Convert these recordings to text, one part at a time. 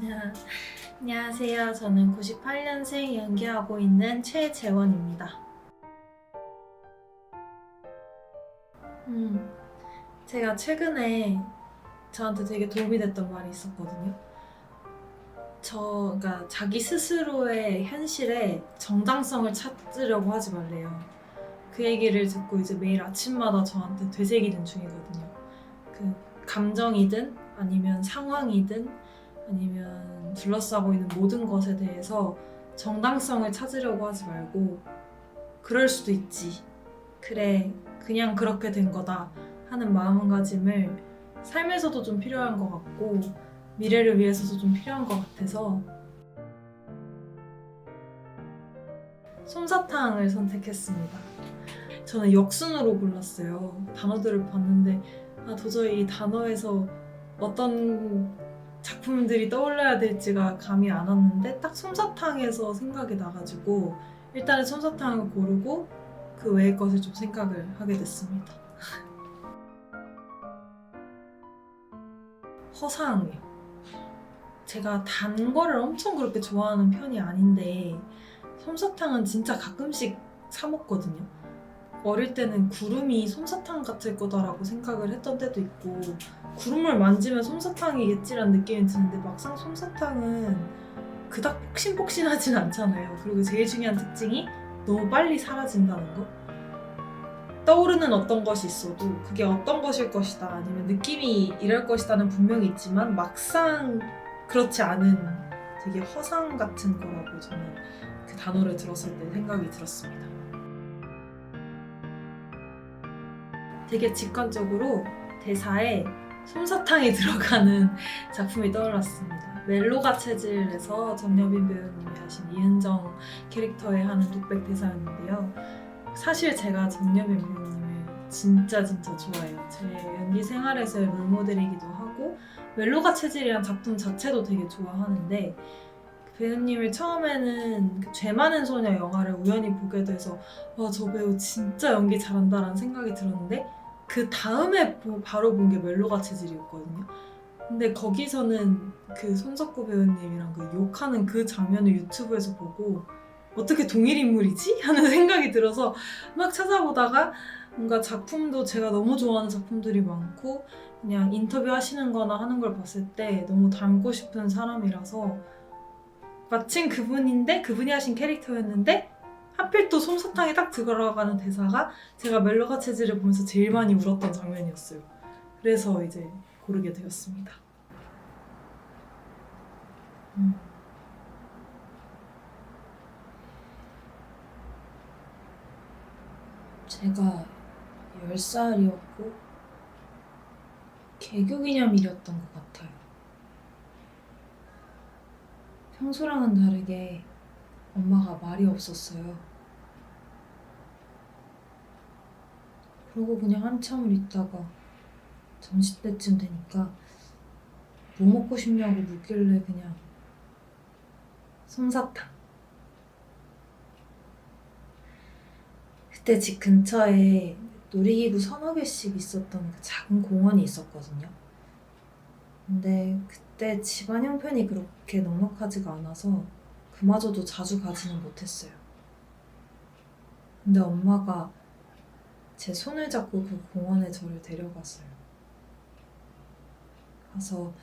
네, 안녕하세요. 저는 98년생 연기하고 있는 최재원입니다. 음, 제가 최근에 저한테 되게 도움이 됐던 말이 있었거든요. 그러니까 자기 스스로의 현실에 정당성을 찾으려고 하지 말래요. 그 얘기를 듣고 이제 매일 아침마다 저한테 되새기는 중이거든요. 그 감정이든 아니면 상황이든 아니면 둘러싸고 있는 모든 것에 대해서 정당성을 찾으려고 하지 말고 그럴 수도 있지. 그래, 그냥 그렇게 된 거다 하는 마음가짐을 삶에서도 좀 필요한 것 같고 미래를 위해서도 좀 필요한 것 같아서 솜사탕을 선택했습니다. 저는 역순으로 골랐어요. 단어들을 봤는데 도저히 이 단어에서 어떤 작품들이 떠올라야 될지가 감이 안 왔는데 딱 솜사탕에서 생각이 나가지고 일단은 솜사탕을 고르고 그 외의 것을 좀 생각을 하게 됐습니다. 허상이요. 제가 단 거를 엄청 그렇게 좋아하는 편이 아닌데 솜사탕은 진짜 가끔씩 사 먹거든요. 어릴 때는 구름이 솜사탕 같을 거다라고 생각을 했던 때도 있고 구름을 만지면 솜사탕이겠지라는 느낌이 드는데 막상 솜사탕은 그닥 폭신폭신하진 않잖아요. 그리고 제일 중요한 특징이 너무 빨리 사라진다는 거. 떠오르는 어떤 것이 있어도 그게 어떤 것일 것이다 아니면 느낌이 이럴 것이다는 분명히 있지만 막상 그렇지 않은 되게 허상 같은 거라고 저는 그 단어를 들었을 때 생각이 들었습니다. 되게 직관적으로 대사에 솜사탕이 들어가는 작품이 떠올랐습니다. 멜로가 체질에서 전여빈 배우님이 하신 이은정 캐릭터에 하는 독백 대사였는데요. 사실 제가 전여빈 배우님을 진짜 좋아해요. 제 연기 생활에서의 롤모델이기도 하고 멜로가 체질이란 작품 자체도 되게 좋아하는데 그 배우님을 처음에는 그 죄 많은 소녀 영화를 우연히 보게 돼서 저 배우 진짜 연기 잘한다라는 생각이 들었는데 그 다음에 바로 본 게 멜로가 체질이었거든요. 근데 거기서는 그 손석구 배우님이랑 그 욕하는 그 장면을 유튜브에서 보고 어떻게 동일 인물이지? 하는 생각이 들어서 막 찾아보다가 뭔가 작품도 제가 너무 좋아하는 작품들이 많고 그냥 인터뷰 하시는 거나 하는 걸 봤을 때 너무 닮고 싶은 사람이라서 마침 그분이 하신 캐릭터였는데 하필 또 솜사탕이 딱 들어가는 대사가 제가 멜로가 체질을 보면서 제일 많이 울었던 장면이었어요. 그래서 이제 고르게 되었습니다. 제가 10살이었고 개교기념일이었던 것 같아요. 평소랑은 다르게 엄마가 말이 없었어요. 그러고 그냥 한참을 있다가 점심때쯤 되니까 뭐 먹고 싶냐고 묻길래 그냥 솜사탕. 그때 집 근처에 놀이기구 서너 개씩 있었던 그 작은 공원이 있었거든요. 근데 그때 집안 형편이 그렇게 넉넉하지가 않아서 그마저도 자주 가지는 못했어요. 근데 엄마가 제 손을 잡고 그 공원에 저를 데려갔어요. 가서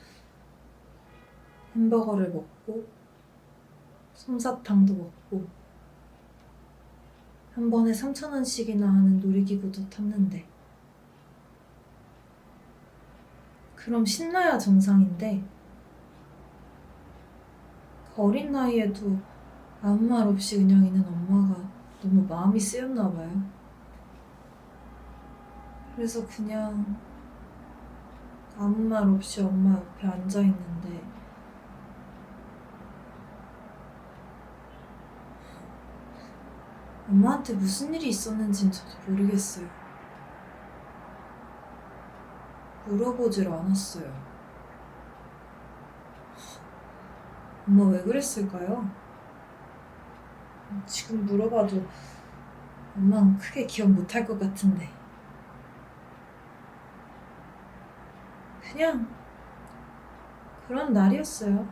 햄버거를 먹고 솜사탕도 먹고 한 번에 3,000원씩이나 하는 놀이기구도 탔는데 그럼 신나야 정상인데 그 어린 나이에도 아무 말 없이 그냥 있는 엄마가 너무 마음이 쓰였나 봐요. 그래서 그냥 아무 말 없이 엄마 옆에 앉아 있는데 엄마한테 무슨 일이 있었는지는 저도 모르겠어요. 물어보질 않았어요. 엄마 왜 그랬을까요? 지금 물어봐도 엄마는 크게 기억 못할 것 같은데. 그냥 그런 날이었어요.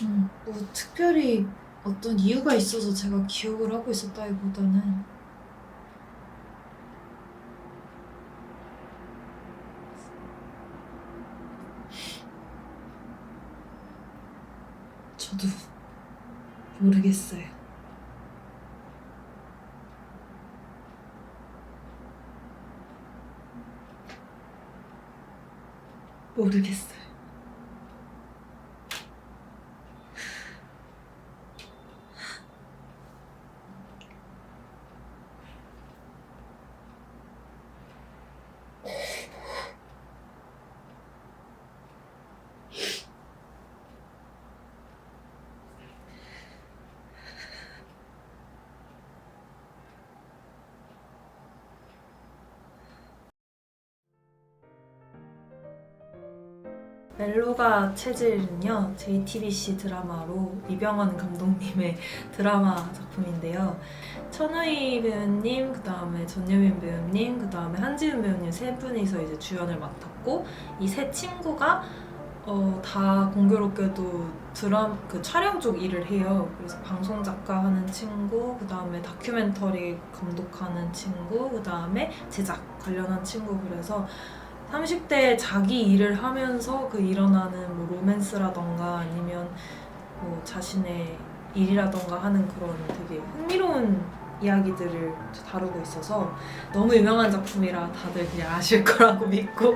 뭐 특별히 어떤 이유가 있어서 제가 기억을 하고 있었다기보다는 저도 모르겠어요. 모르겠어요. 멜로가 체질은요, JTBC 드라마로 이병헌 감독님의 드라마 작품인데요. 천우희 배우님, 그 다음에 전여민 배우님, 그 다음에 한지은 배우님 세 분이서 이제 주연을 맡았고, 이 세 친구가 다 공교롭게도 그 촬영 쪽 일을 해요. 그래서 방송 작가 하는 친구, 그 다음에 다큐멘터리 감독하는 친구, 그 다음에 제작 관련한 친구. 그래서 30대 자기 일을 하면서 그 일어나는 뭐 로맨스라던가 아니면 뭐 자신의 일이라던가 하는 그런 되게 흥미로운 이야기들을 다루고 있어서 너무 유명한 작품이라 다들 그냥 아실 거라고 믿고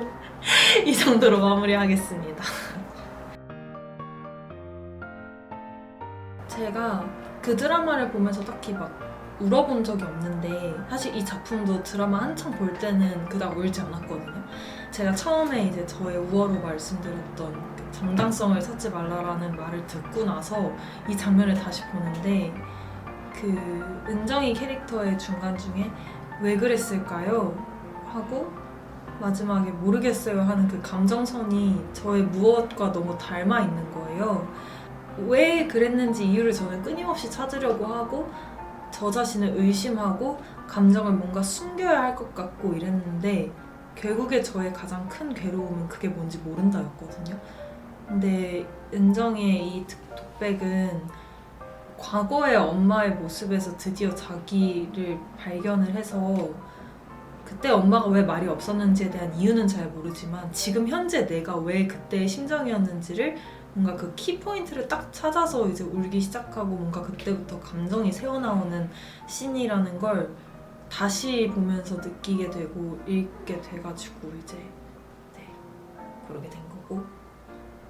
이 정도로 마무리하겠습니다. 제가 그 드라마를 보면서 딱히 막 울어본 적이 없는데 사실 이 작품도 드라마 한창 볼 때는 그닥 울지 않았거든요. 제가 처음에 이제 저의 우어로 말씀드렸던 그 정당성을 찾지 말라라는 말을 듣고 나서 이 장면을 다시 보는데 그 은정이 캐릭터의 중간중에 왜 그랬을까요? 하고 마지막에 모르겠어요 하는 그 감정선이 저의 무엇과 너무 닮아 있는 거예요. 왜 그랬는지 이유를 저는 끊임없이 찾으려고 하고 저 자신을 의심하고 감정을 뭔가 숨겨야 할 것 같고 이랬는데 결국에 저의 가장 큰 괴로움은 그게 뭔지 모른다였거든요. 근데 은정의 이 독백은 과거의 엄마의 모습에서 드디어 자기를 발견을 해서 그때 엄마가 왜 말이 없었는지에 대한 이유는 잘 모르지만 지금 현재 내가 왜 그때의 심정이었는지를 뭔가 그 키포인트를 딱 찾아서 이제 울기 시작하고 뭔가 그때부터 감정이 새어나오는 씬이라는 걸 다시 보면서 느끼게 되고 읽게 돼가지고 이제 네, 그러게 된 거고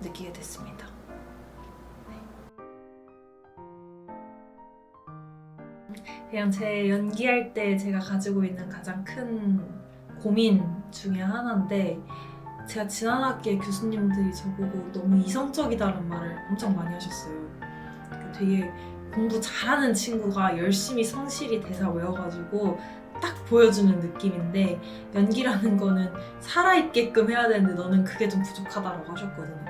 느끼게 됐습니다. 그냥 제 연기할 때 제가 가지고 있는 가장 큰 고민 중에 하나인데 제가 지난 학기에 교수님들이 저보고 너무 이성적이다라는 말을 엄청 많이 하셨어요. 되게 공부 잘하는 친구가 열심히 성실히 대사 외워가지고 딱 보여주는 느낌인데 연기라는 거는 살아있게끔 해야 되는데 너는 그게 좀 부족하다고 하셨거든요.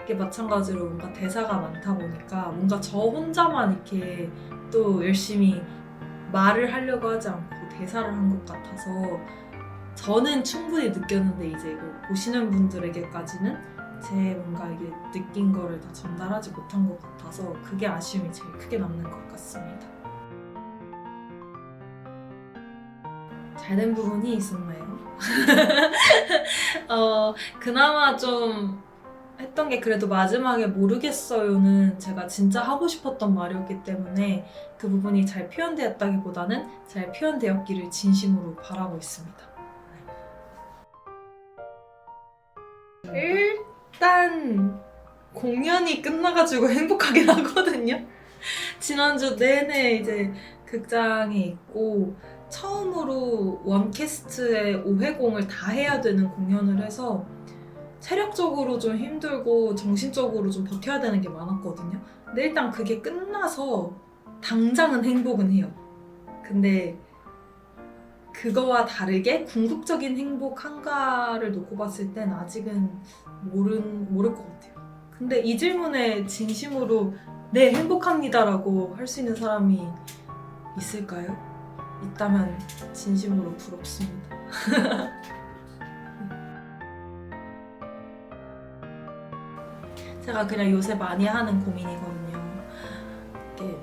이게 마찬가지로 뭔가 대사가 많다 보니까 뭔가 저 혼자만 이렇게 또 열심히 말을 하려고 하지 않고 대사를 한 것 같아서 저는 충분히 느꼈는데 이제 이걸 보시는 분들에게까지는 제 뭔가 이게 느낀 거를 다 전달하지 못한 것 같아서 그게 아쉬움이 제일 크게 남는 것 같습니다. 잘된 부분이 있었나요? 그나마 좀 했던 게 그래도 마지막에 모르겠어요는 제가 진짜 하고 싶었던 말이었기 때문에 그 부분이 잘 표현되었다기보다는 잘 표현되었기를 진심으로 바라고 있습니다. 일단 공연이 끝나가지고 행복하긴 하거든요. 지난주 내내 이제 극장에 있고 처음으로 원캐스트의 5회공을 다 해야 되는 공연을 해서 체력적으로 좀 힘들고 정신적으로 좀 버텨야 되는 게 많았거든요. 근데 일단 그게 끝나서 당장은 행복은 해요. 근데 그거와 다르게 궁극적인 행복 한가를 놓고 봤을 땐 아직은 모를 것 같아요. 근데 이 질문에 진심으로 네, 행복합니다라고 할 수 있는 사람이 있을까요? 있다면 진심으로 부럽습니다. 제가 제가 그냥 요새 많이 하는 고민이거든요. 이게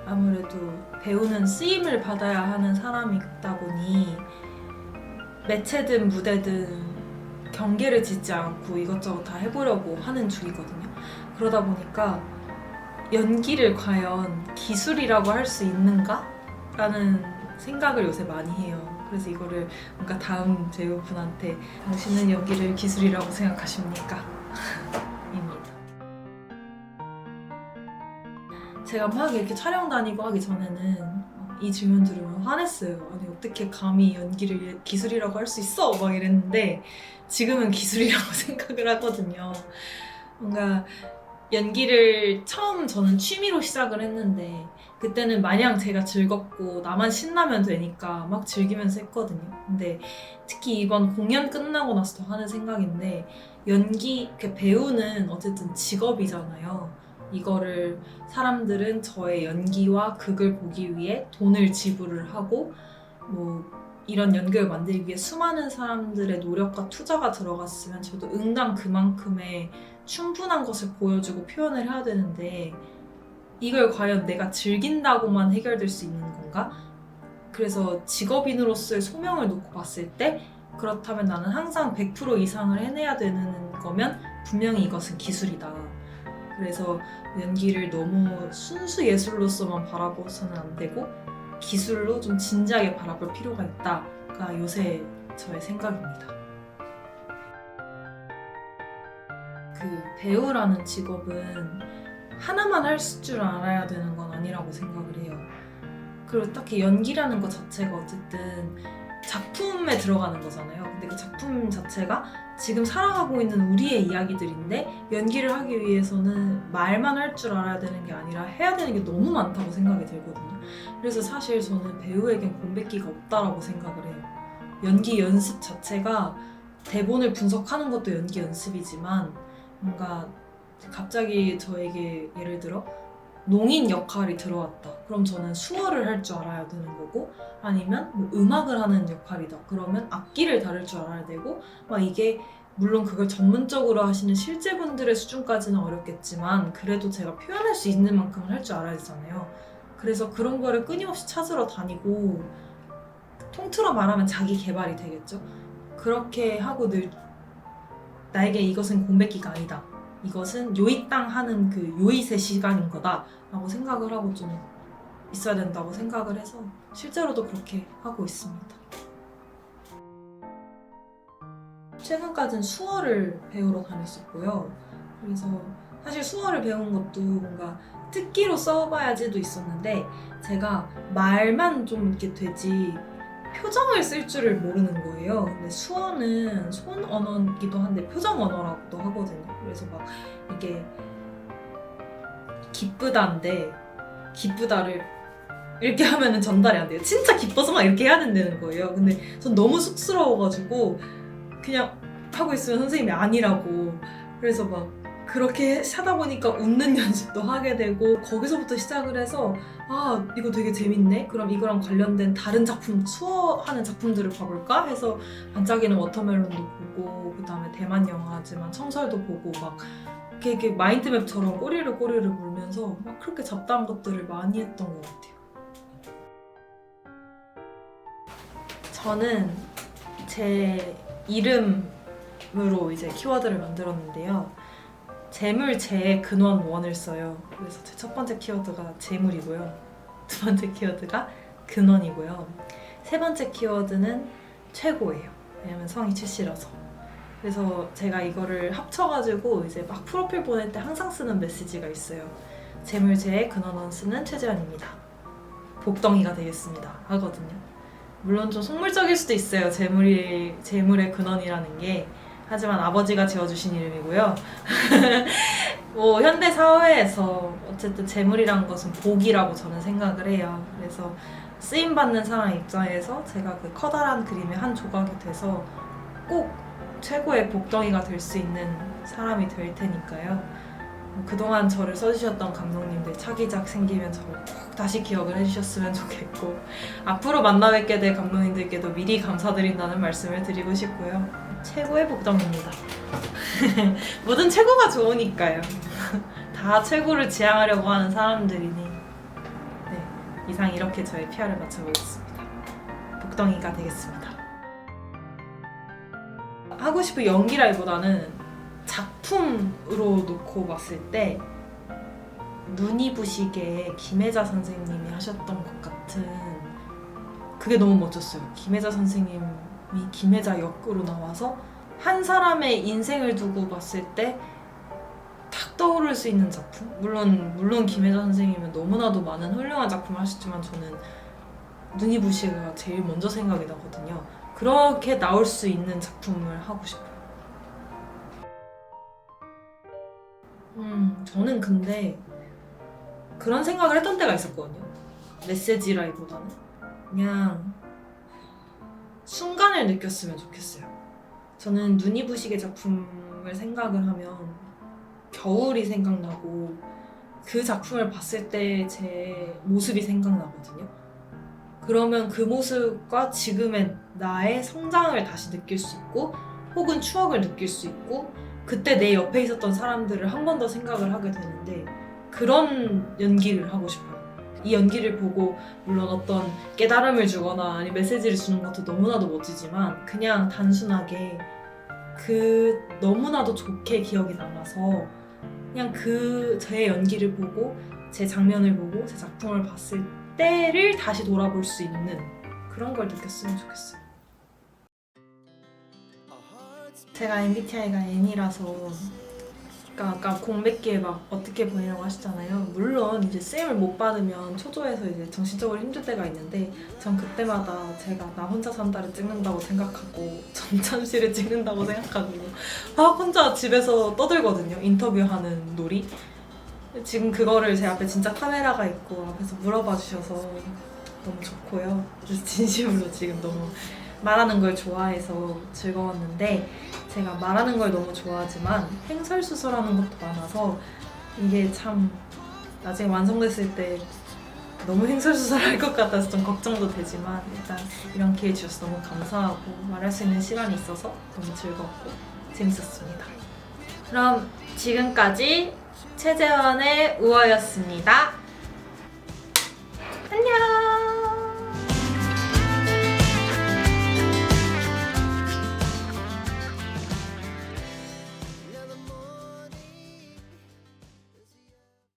아무래도 배우는 쓰임을 받아야 하는 사람이다 보니 매체든 무대든 경계를 짓지 않고 이것저것 다 해보려고 하는 중이거든요. 그러다 보니까 연기를 과연 기술이라고 할 수 있는가? 라는 생각을 요새 많이 해요. 그래서 이거를 뭔가 다음 배우분한테 당신은 연기를 기술이라고 생각하십니까? 입니다. 제가 막 이렇게 촬영 다니고 하기 전에는 이 질문 들으면 화냈어요. 아니 어떻게 감히 연기를 기술이라고 할 수 있어? 막 이랬는데 지금은 기술이라고 생각을 하거든요. 뭔가 연기를 처음 저는 취미로 시작을 했는데 그때는 마냥 제가 즐겁고 나만 신나면 되니까 막 즐기면서 했거든요. 근데 특히 이번 공연 끝나고 나서 더 하는 생각인데 연기, 배우는 어쨌든 직업이잖아요. 이거를 사람들은 저의 연기와 극을 보기 위해 돈을 지불을 하고 뭐 이런 연극을 만들기 위해 수많은 사람들의 노력과 투자가 들어갔으면 저도 응당 그만큼의 충분한 것을 보여주고 표현을 해야 되는데 이걸 과연 내가 즐긴다고만 해결될 수 있는 건가? 그래서 직업인으로서의 소명을 놓고 봤을 때 그렇다면 나는 항상 100% 이상을 해내야 되는 거면 분명히 이것은 기술이다. 그래서 연기를 너무 순수 예술로서만 바라보서는 안 되고 기술로 좀 진지하게 바라볼 필요가 있다가 요새 저의 생각입니다. 그 배우라는 직업은 하나만 할 줄 알아야 되는 건 아니라고 생각을 해요. 그리고 딱히 연기라는 것 자체가 어쨌든 작품에 들어가는 거잖아요. 근데 그 작품 자체가 지금 살아가고 있는 우리의 이야기들인데 연기를 하기 위해서는 말만 할 줄 알아야 되는 게 아니라 해야 되는 게 너무 많다고 생각이 들거든요. 그래서 사실 저는 배우에겐 공백기가 없다라고 생각을 해요. 연기 연습 자체가 대본을 분석하는 것도 연기 연습이지만 뭔가 갑자기 저에게 예를 들어 농인 역할이 들어왔다. 그럼 저는 수어를 할 줄 알아야 되는 거고 아니면 뭐 음악을 하는 역할이다. 그러면 악기를 다룰 줄 알아야 되고 막 이게 물론 그걸 전문적으로 하시는 실제분들의 수준까지는 어렵겠지만 그래도 제가 표현할 수 있는 만큼은 할 줄 알아야 되잖아요. 그래서 그런 거를 끊임없이 찾으러 다니고 통틀어 말하면 자기 개발이 되겠죠. 그렇게 하고 늘 나에게 이것은 공백기가 아니다. 이것은 요이땅 하는 그 요잇의 시간인 거다 라고 생각을 하고 좀 있어야 된다고 생각을 해서 실제로도 그렇게 하고 있습니다. 최근까지는 수어를 배우러 다녔었고요. 그래서 사실 수어를 배운 것도 뭔가 특기로 써봐야지도 있었는데 제가 말만 좀 이렇게 되지 표정을 쓸 줄을 모르는 거예요. 근데 수어는 손 언어이기도 한데 표정 언어라고도 하거든요. 그래서 막 이게 기쁘다인데 기쁘다를 이렇게 하면은 전달이 안 돼요. 진짜 기뻐서 막 이렇게 해야 된다는 거예요. 근데 전 너무 쑥스러워가지고 그냥 하고 있으면 선생님이 아니라고. 그래서 막 그렇게 하다 보니까 웃는 연습도 하게 되고 거기서부터 시작을 해서 아 이거 되게 재밌네? 그럼 이거랑 관련된 다른 작품, 수어하는 작품들을 봐볼까? 해서 반짝이는 워터멜론도 보고 그 다음에 대만 영화지만 청설도 보고 막 이렇게 마인드맵처럼 꼬리를 물면서 막 그렇게 잡다한 것들을 많이 했던 것 같아요. 저는 제 이름으로 이제 키워드를 만들었는데요. 재물재의 근원 원을 써요. 그래서 제 첫 번째 키워드가 재물이고요. 두 번째 키워드가 근원이고요. 세 번째 키워드는 최고예요. 왜냐면 성이 최씨라서. 그래서 제가 이거를 합쳐가지고 이제 막 프로필 보낼 때 항상 쓰는 메시지가 있어요. 재물재의 근원원 쓰는 최재현입니다. 복덩이가 되겠습니다. 하거든요. 물론 좀 속물적일 수도 있어요. 재물의 근원이라는 게. 하지만 아버지가 지어주신 이름이고요. 뭐 현대 사회에서 어쨌든 재물이라는 것은 복이라고 저는 생각을 해요. 그래서 쓰임받는 사람 입장에서 제가 그 커다란 그림의 한 조각이 돼서 꼭 최고의 복덩이가 될 수 있는 사람이 될 테니까요. 그동안 저를 써주셨던 감독님들 차기작 생기면 저를 꼭 다시 기억을 해주셨으면 좋겠고 앞으로 만나 뵙게 될 감독님들께도 미리 감사드린다는 말씀을 드리고 싶고요. 최고의 복덩이입니다. 뭐든 최고가 좋으니까요. 다 최고를 지향하려고 하는 사람들이니. 네, 이상 이렇게 저의 PR을 마쳐보겠습니다. 복덩이가 되겠습니다. 하고 싶은 연기라기보다는 작품으로 놓고 봤을 때 눈이 부시게 김혜자 선생님이 하셨던 것 같은 그게 너무 멋졌어요. 김혜자 선생님이 김혜자 역으로 나와서 한 사람의 인생을 두고 봤을 때 탁 떠오를 수 있는 작품? 물론 김혜자 선생님은 너무나도 많은 훌륭한 작품을 하셨지만 저는 눈이 부시게가 제일 먼저 생각이 나거든요. 그렇게 나올 수 있는 작품을 하고 싶어요. 저는 근데 그런 생각을 했던 때가 있었거든요. 메시지라기보다는 그냥 순간을 느꼈으면 좋겠어요. 저는 눈이 부시게 작품을 생각을 하면 겨울이 생각나고 그 작품을 봤을 때 제 모습이 생각나거든요. 그러면 그 모습과 지금의 나의 성장을 다시 느낄 수 있고 혹은 추억을 느낄 수 있고 그때 내 옆에 있었던 사람들을 한 번 더 생각을 하게 되는데 그런 연기를 하고 싶어요. 이 연기를 보고 물론 어떤 깨달음을 주거나 아니 메시지를 주는 것도 너무나도 멋지지만 그냥 단순하게 그 너무나도 좋게 기억이 남아서 그냥 그 제 연기를 보고 제 장면을 보고 제 작품을 봤을 때를 다시 돌아볼 수 있는 그런 걸 느꼈으면 좋겠어요. 제가 MBTI가 N이라서 그러니까 아까 공백기에 막 어떻게 보내라고 하시잖아요. 물론 이제 쓰임을 못 받으면 초조해서 이제 정신적으로 힘들 때가 있는데 전 그때마다 제가 나 혼자 산다를 찍는다고 생각하고 전참시를 찍는다고 생각하고 막 혼자 집에서 떠들거든요. 인터뷰하는 놀이. 지금 그거를 제 앞에 진짜 카메라가 있고 앞에서 물어봐 주셔서 너무 좋고요. 그래서 진심으로 지금 너무 말하는 걸 좋아해서 즐거웠는데 제가 말하는 걸 너무 좋아하지만 횡설수설하는 것도 많아서 이게 참 나중에 완성됐을 때 너무 횡설수설할 것 같아서 좀 걱정도 되지만 일단 이런 기회 주셔서 너무 감사하고 말할 수 있는 시간이 있어서 너무 즐겁고 재밌었습니다. 그럼 지금까지 최재원의 우어였습니다.